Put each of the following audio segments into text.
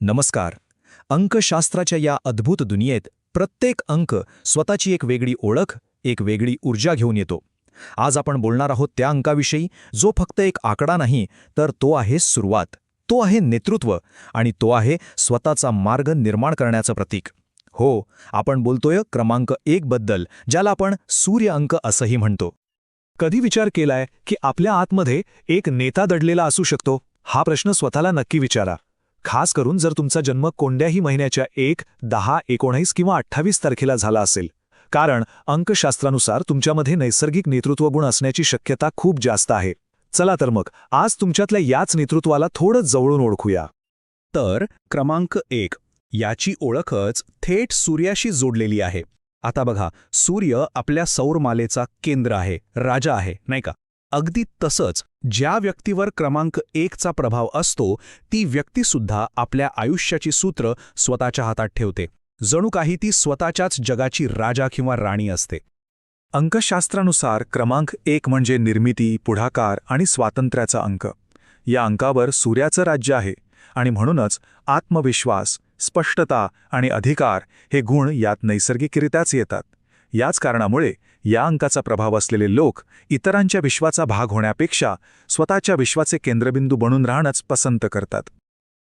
नमस्कार. अंकशास्त्राच्या या अद्भुत दुनियेत प्रत्येक अंक स्वतःची एक वेगळी ओळख, एक वेगळी ऊर्जा घेऊन येतो. आज आपण बोलणार आहोत त्या अंकाविषयी जो फक्त एक आकडा नाही, तर तो आहे सुरुवात, तो आहे नेतृत्व आणि तो आहे स्वतःचा मार्ग निर्माण करण्याचं प्रतीक. हो, आपण बोलतोय क्रमांक 1 बद्दल, ज्याला आपण सूर्य अंक असंही म्हणतो. कधी विचार केलाय की आपल्या आतमध्ये एक नेता दडलेला असू शकतो? हा प्रश्न स्वतःला नक्की विचारा. खास करून जर तुमचा जन्म कोणत्याही महिन्याच्या 1, 10, 19 किंवा 28 तारखेला झाला असेल. कारण अंकशास्त्रानुसार तुमच्यामध्ये नैसर्गिक नेतृत्व गुण असण्याची शक्यता खूप जास्त आहे. चला तर मग आज तुमच्यातल्या याच नेतृत्वाला थोडं जवळून ओळखूया. तर क्रमांक 1 याची ओळखच थेट सूर्याशी जोडलेली आहे. आता बघा, सूर्य आपल्या सौरमालेचा केंद्र आहे, राजा आहे, नाही का? अगदी तसंच ज्या व्यक्तीवर क्रमांक 1चा प्रभाव असतो, ती व्यक्तीसुद्धा आपल्या आयुष्याची सूत्र स्वतःच्या हातात ठेवते. जणू काही ती स्वतःच्याच जगाची राजा किंवा राणी असते. अंकशास्त्रानुसार क्रमांक 1 म्हणजे निर्मिती, पुढाकार आणि स्वातंत्र्याचा अंक. या अंकावर सूर्याचं राज्य आहे आणि म्हणूनच आत्मविश्वास, स्पष्टता आणि अधिकार हे गुण यात नैसर्गिकरित्याच येतात. याच कारणामुळे या अंकाचा प्रभाव असलेले लोक इतरांच्या विश्वाचा भाग होण्यापेक्षा स्वतःच्या विश्वाचे केंद्रबिंदू बनून राहणंच पसंत करतात.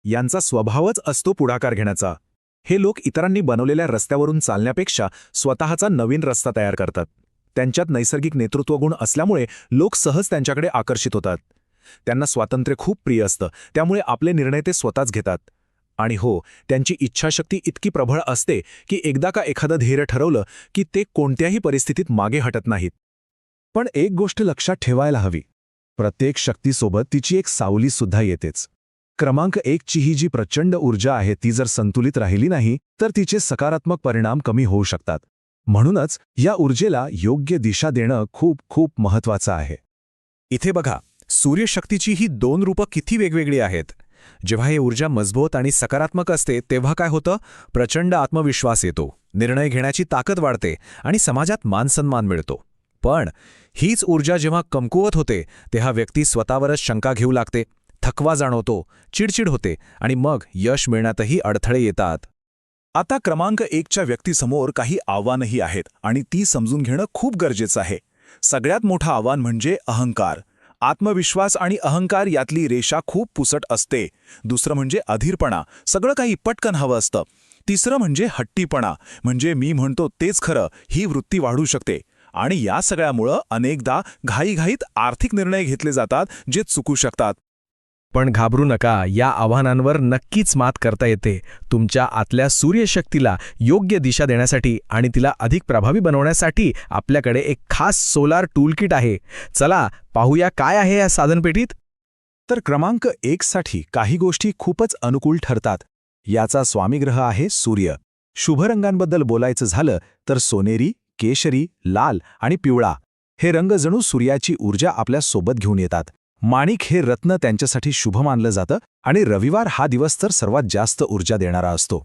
यांचा स्वभावच असतो पुढाकार घेण्याचा. हे लोक इतरांनी बनवलेल्या रस्त्यावरून चालण्यापेक्षा स्वतःचा नवीन रस्ता तयार करतात. त्यांच्यात नैसर्गिक नेतृत्व गुण असल्यामुळे लोक सहज त्यांच्याकडे आकर्षित होतात. त्यांना स्वातंत्र्य खूप प्रिय असतं, त्यामुळे आपले निर्णय ते स्वतःच घेतात. आणि हो, त्यांची इच्छाशक्ती इतकी प्रबळ असते की एकदा का एखादं ध्येय ठरवलं की ते कोणत्याही परिस्थितीत मागे हटत नाहीत. पण एक गोष्ट लक्षात ठेवायला हवी. प्रत्येक शक्तीसोबत तिची एक सावलीसुद्धा येतेच. क्रमांक 1ची ही जी प्रचंड ऊर्जा आहे ती जर संतुलित राहिली नाही तर तिचे सकारात्मक परिणाम कमी होऊ शकतात. म्हणूनच या ऊर्जेला योग्य दिशा देणं खूप खूप महत्त्वाचं आहे. इथे बघा, सूर्यशक्तीची ही 2 रूपं किती वेगवेगळी आहेत. जेव्हा ही ऊर्जा मजबूत आणि सकारात्मक असते तेव्हा काय होतं? प्रचंड आत्मविश्वास येतो, निर्णय घेण्याची ताकद वाढते आणि समाजात मानसन्मान मिळतो. पण हीच ऊर्जा जेव्हा कमकुवत होते तेव्हा व्यक्ती स्वतःवरच शंका घेऊ लागते, थकवा जाणवतो, चिडचिड होते आणि मग यश मिळण्यातही अडथळे येतात. आता क्रमांक 1च्या व्यक्तीसमोर काही आव्हानंही आहेत आणि ती समजून घेणं खूप गरजेचं आहे. सगळ्यात मोठं आव्हान म्हणजे अहंकार. आत्मविश्वास आणि अहंकार यातली रेषा खूप पुसट असते. दुसरं म्हणजे अधीरपणा, सगळं काही पटकन हवं असतं. तिसरं म्हणजे हट्टीपणा, म्हणजे मी म्हणतो तेच खरं, ही वृत्ती वाढू शकते. आणि या सगळ्यामुळं अनेकदा घाईघाईत आर्थिक निर्णय घेतले जातात जे चुकू शकतात. पण घाबरू नका, या आव्हानांवर नक्कीच मात करता येते. तुमच्या आतल्या सूर्यशक्तीला योग्य दिशा देण्यासाठी आणि तिला अधिक प्रभावी बनवण्यासाठी आपल्याकडे एक खास सोलार टूलकिट आहे. चला पाहूया काय आहे या साधनपेटीत. तर क्रमांक 1साठी काही गोष्टी खूपच अनुकूल ठरतात. याचा स्वामीग्रह आहे सूर्य. शुभ रंगांबद्दल बोलायचं झालं तर सोनेरी, केशरी, लाल आणि पिवळा हे रंग जणू सूर्याची ऊर्जा आपल्या सोबत घेऊन येतात. माणिक हे रत्न त्यांच्यासाठी शुभ मानलं जातं आणि रविवार हा दिवस तर सर्वात जास्त ऊर्जा देणारा असतो.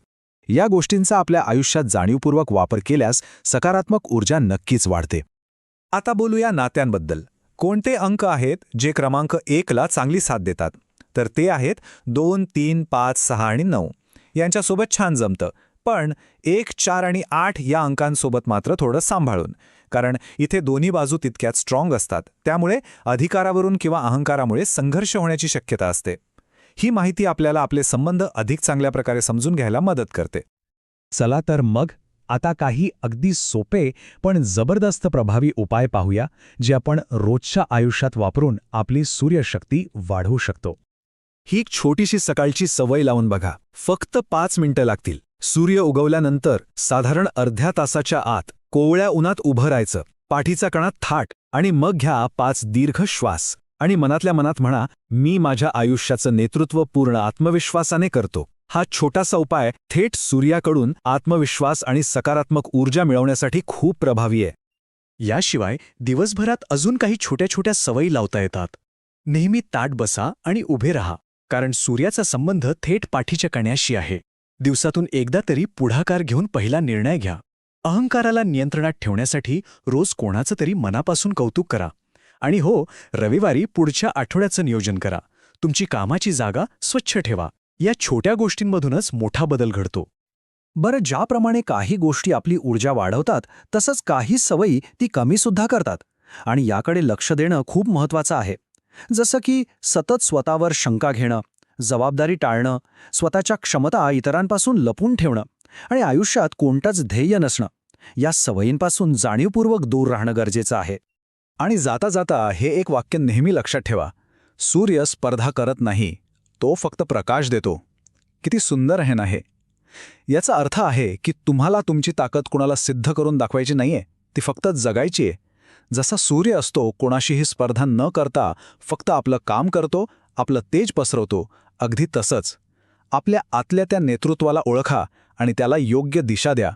या गोष्टींचा आपल्या आयुष्यात जाणीवपूर्वक वापर केल्यास सकारात्मक ऊर्जा नक्कीच वाढते. आता बोलूया नात्यांबद्दल. कोणते अंक आहेत जे क्रमांक 1ला चांगली साथ देतात? तर ते आहेत 2, 3, 5, 6 आणि 9. यांच्यासोबत छान जमतं. पण 1, 4 आणि 8 या अंकांसोबत मात्र थोडं सांभाळून, कारण इथे दोन्ही बाजू तितक्यात स्ट्रॉंग असतात. त्यामुळे अधिकारावरून किंवा अहंकारामुळे संघर्ष होण्याची शक्यता असते. ही माहिती आपल्याला आपले संबंध अधिक चांगल्या प्रकारे समजून घ्यायला मदत करते. चला तर मग आता काही अगदी सोपे पण जबरदस्त प्रभावी उपाय पाहूया जे आपण रोजच्या आयुष्यात वापरून आपली सूर्यशक्ती वाढवू शकतो. ही एक छोटीशी सकाळची सवय लावून बघा. फक्त 5 मिनिटं लागतील. सूर्य उगवल्यानंतर साधारण अर्ध्या तासाच्या आत कोवळ्या उन्हात उभं राहायचं. पाठीचा कणा थाट आणि मग घ्या 5 दीर्घ श्वास आणि मनातल्या मनात म्हणा, मी माझ्या आयुष्याचं नेतृत्व पूर्ण आत्मविश्वासाने करतो. हा छोटासा उपाय थेट सूर्याकडून आत्मविश्वास आणि सकारात्मक ऊर्जा मिळवण्यासाठी खूप प्रभावी आहे. याशिवाय दिवसभरात अजून काही छोट्या छोट्या सवयी लावता येतात. नेहमी ताठ बसा आणि उभे राहा, कारण सूर्याचा संबंध थेट पाठीच्या कण्याशी आहे. दिवसातून एकदा तरी पुढाकार घेऊन पहिला निर्णय घ्या. अहंकाराला नियंत्रणात ठेवण्यासाठी रोज कोणाचं तरी मनापासून कौतुक करा. आणि हो, रविवारी पुढच्या आठवड्याचं नियोजन करा. तुमची कामाची जागा स्वच्छ ठेवा. या छोट्या गोष्टींमधूनच मोठा बदल घडतो. बरं, ज्याप्रमाणे काही गोष्टी आपली ऊर्जा वाढवतात तसंच काही सवयी ती कमीसुद्धा करतात. आणि याकडे लक्ष देणं खूप महत्त्वाचं आहे. जसं की सतत स्वतःवर शंका घेणं, जबाबदारी टाळणं, स्वतःच्या क्षमता इतरांपासून लपून ठेवणं आणि आयुष्यात कोणतंच ध्येय नसणं, या सवयींपासून जाणीवपूर्वक दूर राहणं गरजेचं आहे. आणि जाता जाता हे एक वाक्य नेहमी लक्षात ठेवा. सूर्य स्पर्धा करत नाही, तो फक्त प्रकाश देतो. किती सुंदर आहे ना हे. याचा अर्थ आहे की तुम्हाला तुमची ताकद कुणाला सिद्ध करून दाखवायची नाहीये, ती फक्त जगायची आहे. जसा सूर्य असतो कोणाशीही स्पर्धा न करता फक्त आपलं काम करतो, आपलं तेज पसरवतो, अगदी तसंच आपल्या आतल्या त्या नेतृत्वाला ओळखा आणि त्याला योग्य दिशा द्या.